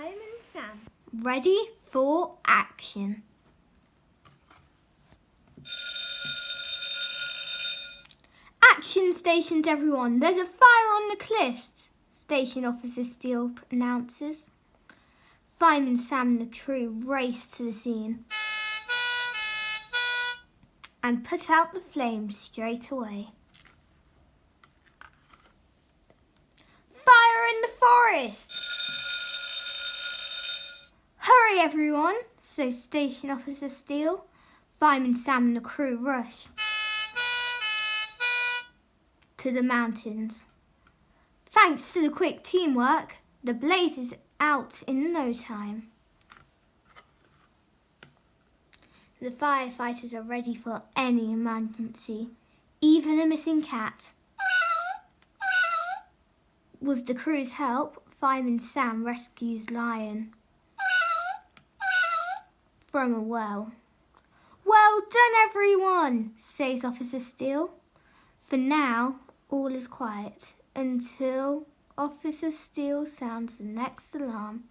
Fireman Sam. Ready for action. Action stations, everyone. There's a fire on the cliffs, Station Officer Steele announces. Fireman Sam and the crew race to the scene and put out the flames straight away. Fire in the forest! Hurry, everyone, says Station Officer Steele. Fireman Sam and the crew rush to the mountains. Thanks to the quick teamwork, the blaze is out in no time. The firefighters are ready for any emergency, even a missing cat. With the crew's help, Fireman Sam rescues Lion from a well. Well done, everyone, says Officer Steele. For now, all is quiet until Officer Steele sounds the next alarm.